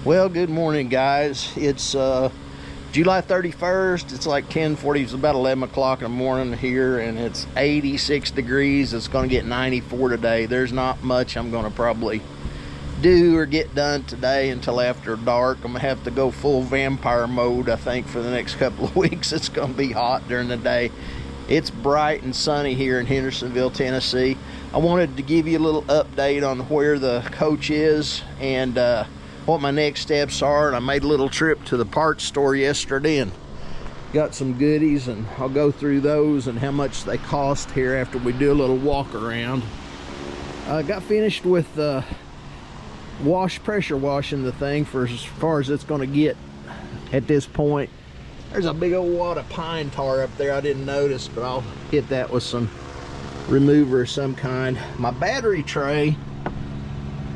Well, good morning, guys. It's July 31st. It's like 10:40. It's about 11 o'clock in the morning here, and it's 86 degrees. It's going to get 94 today. There's not much I'm going to probably do or get done today until after dark. I'm going to have to go full vampire mode, I think, for the next couple of weeks. It's going to be hot during the day. It's bright and sunny here in Hendersonville, Tennessee. I wanted to give you a little update on where the coach is and what my next steps are. And I made a little trip to the parts store yesterday and got some goodies, and I'll go through those and how much they cost here after we do a little walk around. I got finished with pressure washing the thing for as far as it's going to get at this point. There's a big old wad of pine tar up there I didn't notice, but I'll hit that with some remover of some kind. My battery tray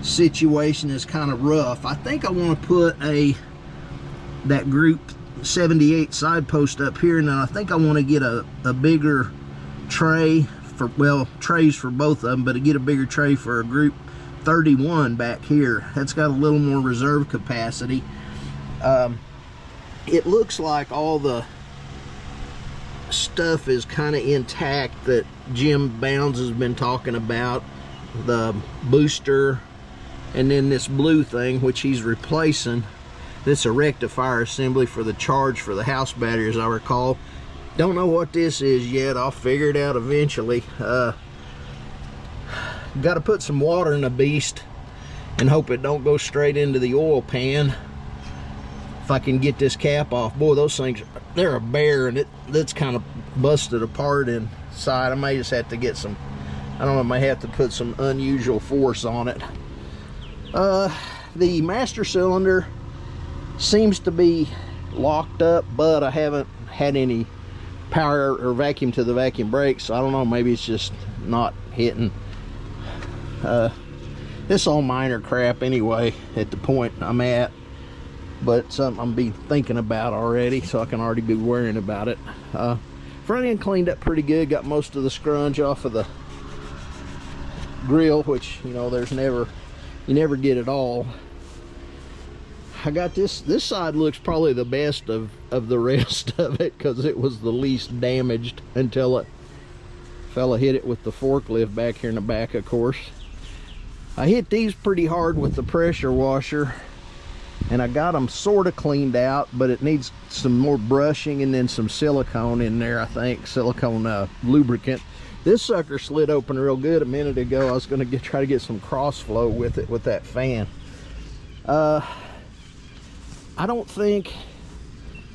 situation is kind of rough. I think I want to put that group 78 side post up here, and then I think I want to get a bigger tray for, well, trays for both of them, but to get a bigger tray for a group 31 back here. That's got a little more reserve capacity. It looks like all the stuff is kind of intact that Jim Bounds has been talking about, the booster, and then this blue thing which he's replacing. This is a rectifier assembly for the charge for the house battery, as I recall. Don't know what this is yet. I'll figure it out eventually. Got to put some water in the beast and hope it don't go straight into the oil pan. If I can get this cap off. Boy, those things, they're a bear, and that's kind of busted apart inside. I may just have to get some, I don't know, I may have to put some unusual force on it. The master cylinder seems to be locked up, but I haven't had any power or vacuum to the vacuum brakes, so I don't know, maybe it's just not hitting. This all minor crap anyway at the point I'm at, but something I'm be thinking about already, so I can already be worrying about it. Front end cleaned up pretty good. Got most of the scrunch off of the grill, which, you know, you never get it all. I got this side looks probably the best of the rest of it, because it was the least damaged until a fella hit it with the forklift back here in the back, of course. I hit these pretty hard with the pressure washer, and I got them sort of cleaned out, but it needs some more brushing and then some silicone in there, I think. Silicone lubricant. This sucker slid open real good a minute ago. I was going to try to get some cross flow with it with that fan. I don't think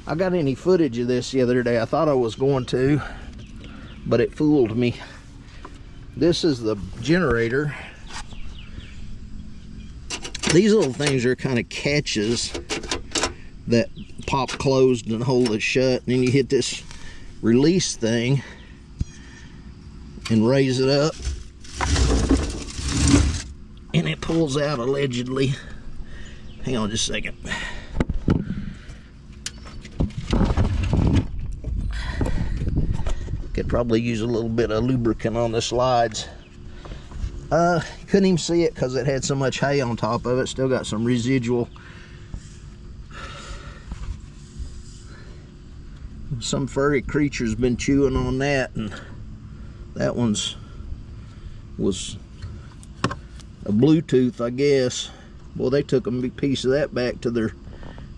I got any footage of this the other day. I thought I was going to, but it fooled me. This is the generator. These little things are kind of catches that pop closed and hold it shut, and then you hit this release thing and raise it up, and it pulls out, allegedly. Hang on just a second. Could probably use a little bit of lubricant on the slides. Couldn't even see it because it had so much hay on top of it. Still got some residual. Some furry creature's been chewing on that, and that was a Bluetooth, I guess. Well, they took a big piece of that back to their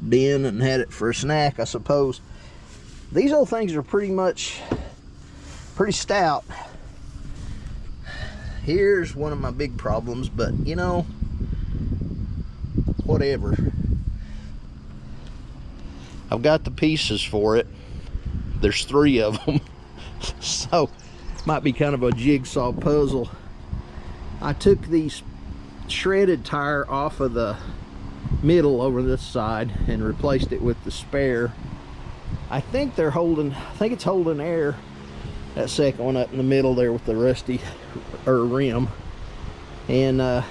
den and had it for a snack, I suppose. These old things are pretty stout. Here's one of my big problems, but you know, whatever. I've got the pieces for it. There's 3 of them. So, might be kind of a jigsaw puzzle. I took these shredded tire off of the middle over this side and replaced it with the spare. I think it's holding air. That second one up in the middle there with the rusty rim, and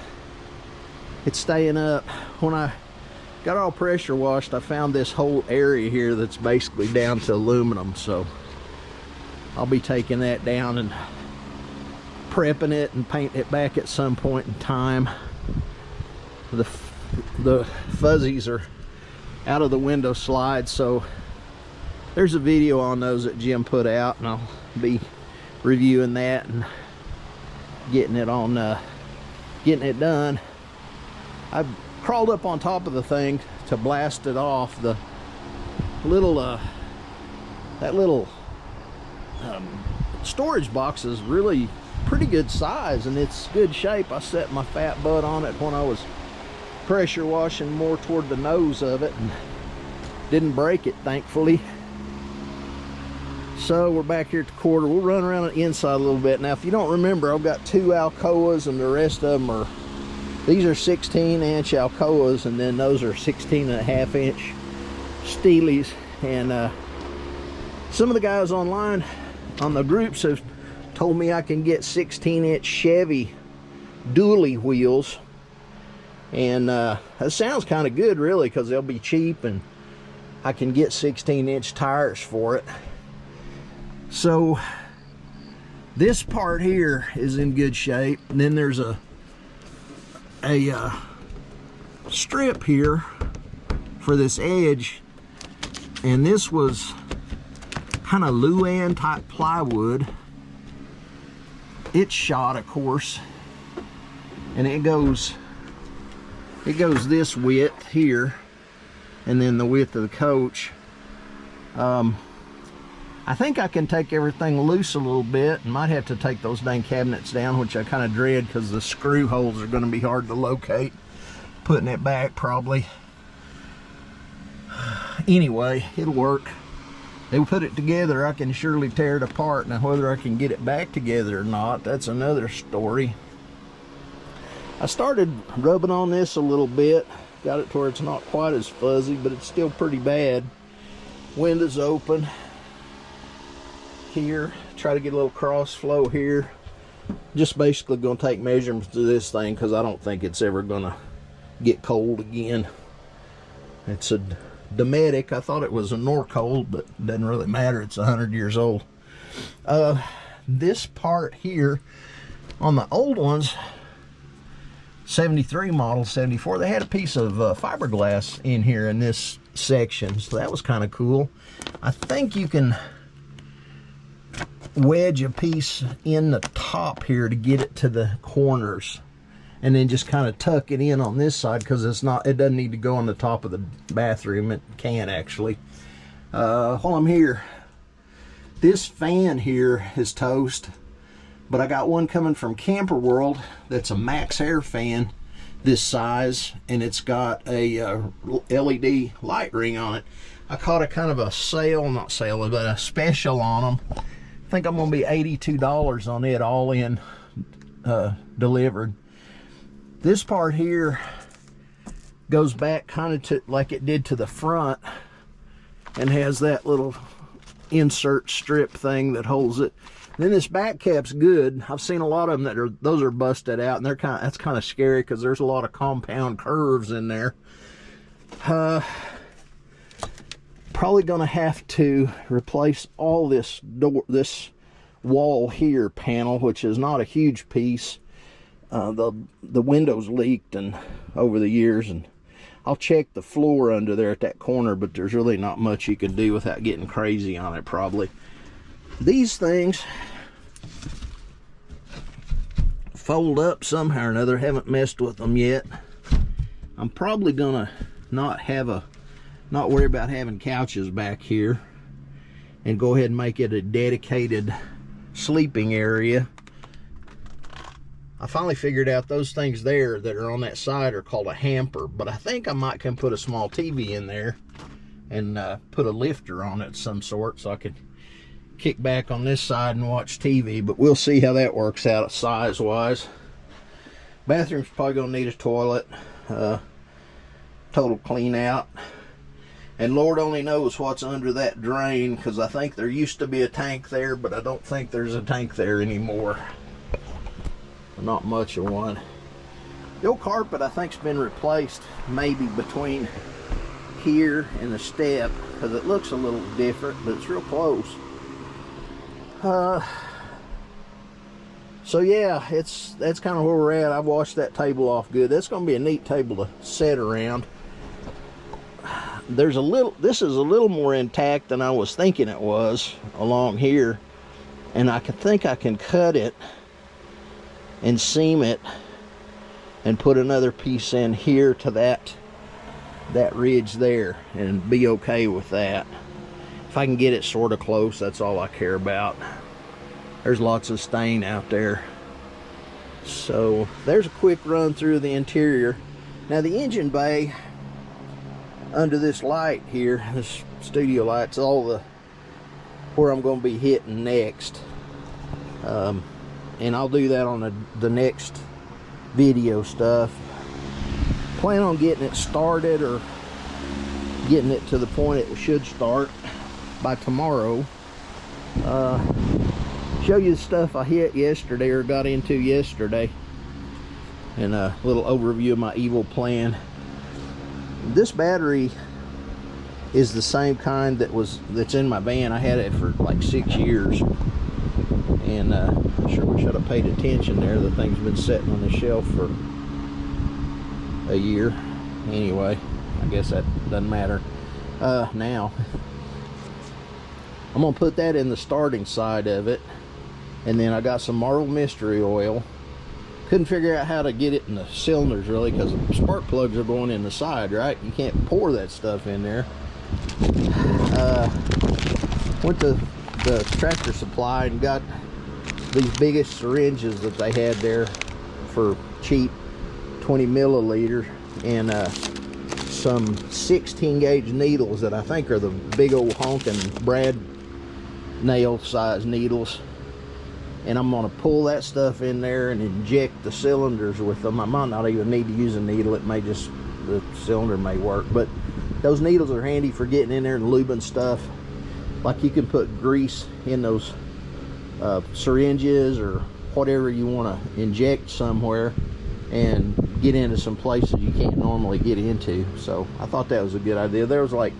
it's staying up. When I got all pressure washed, I found this whole area here that's basically down to aluminum, so I'll be taking that down and prepping it and painting it back at some point in time. the fuzzies are out of the window slide. So there's a video on those that Jim put out, and I'll be reviewing that and getting it on, getting it done. I crawled up on top of the thing to blast it off. The little that little storage box is really pretty good size, and it's good shape. I set my fat butt on it when I was pressure washing more toward the nose of it, and didn't break it, thankfully. So we're back here at the quarter. We'll run around the inside a little bit. Now, if you don't remember, I've got 2 Alcoas, and the rest of them are, these are 16-inch Alcoas, and then those are 16.5-inch Steelies. And some of the guys online on the groups have told me I can get 16-inch Chevy dually wheels, and that sounds kind of good, really, because they'll be cheap and I can get 16-inch tires for it. So this part here is in good shape, and then there's a strip here for this edge, and this was kind of Luan type plywood. It's shot, of course, and it goes this width here, and then the width of the coach. I think I can take everything loose a little bit, and might have to take those dang cabinets down, which I kind of dread because the screw holes are going to be hard to locate. Putting it back probably. Anyway, it'll work. They put it together, I can surely tear it apart. Now, whether I can get it back together or not, that's another story. I started rubbing on this a little bit. Got it to where it's not quite as fuzzy, but it's still pretty bad. Windows open here. Try to get a little cross flow here. Just basically going to take measurements to this thing, because I don't think it's ever going to get cold again. It's a Dometic. I thought it was a Norcold, but it doesn't really matter. It's 100 years old. This part here on the old ones, 73 model, 74, they had a piece of fiberglass in here in this section, so that was kind of cool. I think you can wedge a piece in the top here to get it to the corners, and then just kind of tuck it in on this side, because it doesn't need to go on the top of the bathroom. It can actually. While I'm here, this fan here is toast, but I got one coming from Camper World that's a Max Air fan this size, and it's got a LED light ring on it. I caught a kind of a sale, not sale, but a special on them. I think I'm gonna be $82 on it, all in delivered. This part here goes back kind of to like it did to the front, and has that little insert strip thing that holds it. Then this back cap's good. I've seen a lot of them those are busted out, and that's kind of scary because there's a lot of compound curves in there. Probably gonna have to replace all this wall here panel, which is not a huge piece. The windows leaked and over the years, and I'll check the floor under there at that corner, but there's really not much you can do without getting crazy on it probably. These things fold up somehow or another. Haven't messed with them yet. I'm probably gonna not worry about having couches back here, and go ahead and make it a dedicated sleeping area. I finally figured out those things there that are on that side are called a hamper, but I think I might can put a small TV in there and put a lifter on it of some sort, so I could kick back on this side and watch TV, but we'll see how that works out size wise. Bathroom's probably gonna need a toilet, total clean out, and Lord only knows what's under that drain, because I think there used to be a tank there, but I don't think there's a tank there anymore. Not much of one. The old carpet I think's been replaced, maybe between here and the step, because it looks a little different, but it's real close. So yeah, that's kind of where we're at. I've washed that table off good. That's going to be a neat table to set around. This is a little more intact than I was thinking it was along here, and I think I can cut it and seam it and put another piece in here to that ridge there and be okay with that. If I can get it sort of close, that's all I care about. There's lots of stain out there. So there's a quick run through the interior. Now the engine bay under this light here, this studio light's all where I'm going to be hitting next. And I'll do that on the next video stuff. Plan on getting it started or getting it to the point it should start by tomorrow. Show you the stuff I hit yesterday or got into yesterday, and a little overview of my evil plan. This battery is the same kind that's in my van. I had it for like 6 years, and I sure wish I'd have paid attention there. The thing's been sitting on the shelf for a year. Anyway, I guess that doesn't matter. Now I'm gonna put that in the starting side of it, and then I got some Marvel Mystery Oil. Couldn't figure out how to get it in the cylinders really, because the spark plugs are going in the side, right? You can't pour that stuff in there. Went to the Tractor Supply and got these biggest syringes that they had there for cheap, 20 milliliter, and some 16 gauge needles that I think are the big old honking brad nail size needles. And I'm going to pull that stuff in there and inject the cylinders with them. I might not even need to use a needle. It may just, the cylinder may work. But those needles are handy for getting in there and lubing stuff. Like you can put grease in those syringes or whatever you want to inject somewhere and get into some places you can't normally get into. So I thought that was a good idea. There was like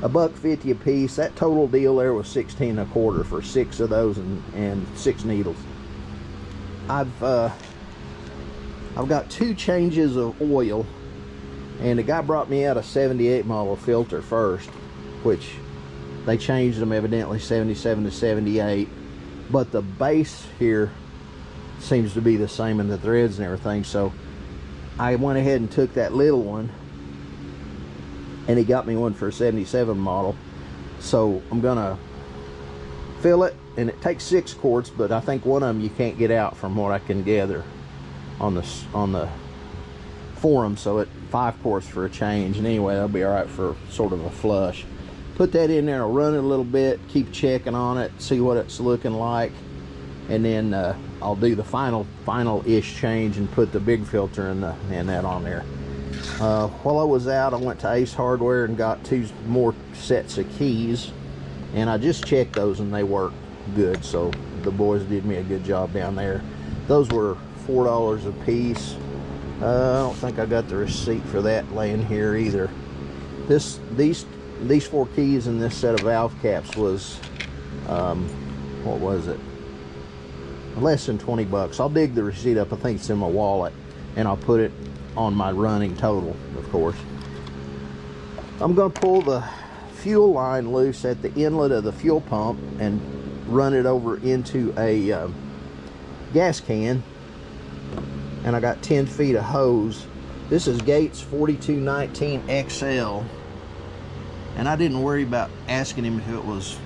$1.50 a piece. That total deal there was $16.25 for 6 of those and 6 needles. I've got 2 changes of oil, and the guy brought me out a 78 model filter first, which they changed them evidently 77 to 78, but the base here seems to be the same in the threads and everything. So I went ahead and took that little one, and he got me one for a 77 model. So I'm gonna fill it, and it takes 6 quarts, but I think one of them you can't get out from what I can gather on the forum. So it 5 quarts for a change, and anyway, that'll be all right for sort of a flush. Put that in there, I'll run it a little bit, keep checking on it, see what it's looking like, and then I'll do the final-ish change and put the big filter and that on there. While I was out, I went to Ace Hardware and got 2 more sets of keys, and I just checked those and they work good. So the boys did me a good job down there. Those were $4 a piece. I don't think I got the receipt for that laying here either. These 4 keys and this set of valve caps was what was it? Less than 20 bucks. I'll dig the receipt up. I think it's in my wallet, and I'll put it on my running total, of course. I'm going to pull the fuel line loose at the inlet of the fuel pump and run it over into a gas can, and I got 10 feet of hose. This is Gates 4219 XL, and I didn't worry about asking him if it was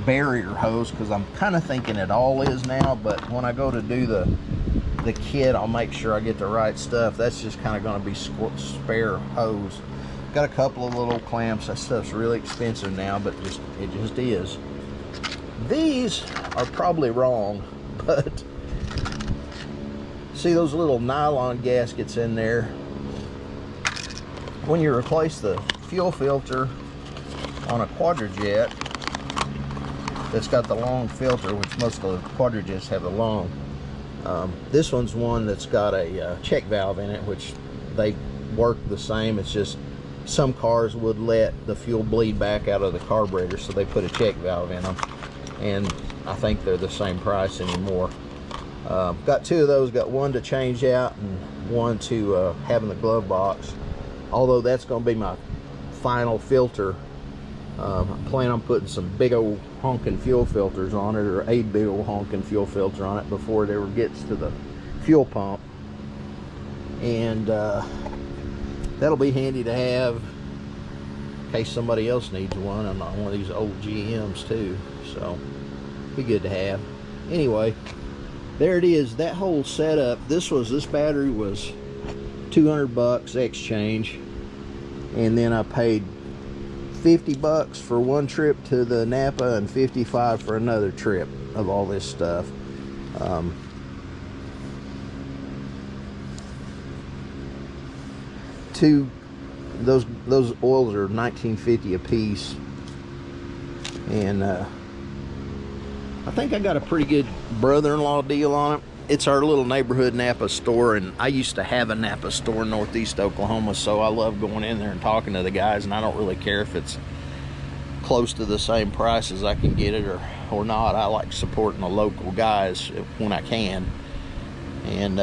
barrier hose, because I'm kind of thinking it all is now, but when I go to do the kit, I'll make sure I get the right stuff. That's just kind of going to be spare hose. Got a couple of little clamps. That stuff's really expensive now, but it just is. These are probably wrong, but see those little nylon gaskets in there? When you replace the fuel filter on a Quadrajet that's got the long filter, which most of the Quadrajets have the long, this one's one that's got a check valve in it, which they work the same. It's just some cars would let the fuel bleed back out of the carburetor, so they put a check valve in them, and I think they're the same price anymore. Got two of those, got one to change out and one to have in the glove box. Although that's going to be my final filter. I plan on putting some big old honking fuel filters on it, or a big old honking fuel filter on it before it ever gets to the fuel pump. And that'll be handy to have in case somebody else needs one. I'm not one of these old GMs too, so be good to have. Anyway, there it is, that whole setup. This battery was 200 bucks exchange, and then I paid 50 bucks for one trip to the Napa and 55 for another trip of all this stuff. Those oils are $19.50 a piece, and I think I got a pretty good brother-in-law deal on it. It's our little neighborhood Napa store, and I used to have a Napa store in Northeast Oklahoma, so I love going in there and talking to the guys, and I don't really care if it's close to the same price as I can get it or not. I like supporting the local guys when I can. And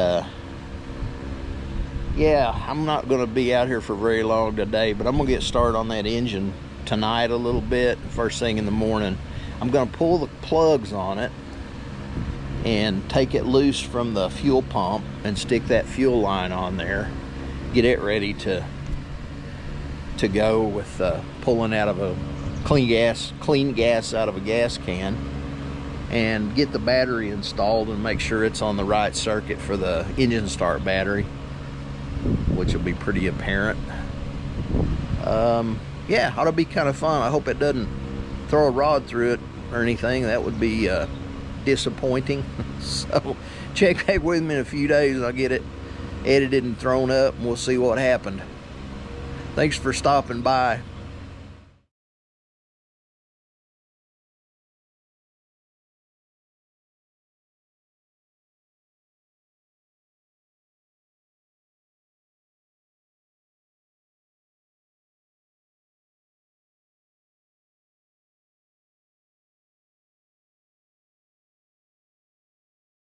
yeah, I'm not going to be out here for very long today, but I'm going to get started on that engine tonight a little bit. First thing in the morning, I'm going to pull the plugs on it and take it loose from the fuel pump and stick that fuel line on there, get it ready to go with pulling out of a clean gas out of a gas can, and get the battery installed and make sure it's on the right circuit for the engine start battery, which will be pretty apparent. Yeah, ought to be kind of fun. I hope it doesn't throw a rod through it or anything. That would be disappointing. So check back with me in a few days. I'll get it edited and thrown up, and we'll see what happened. Thanks for stopping by.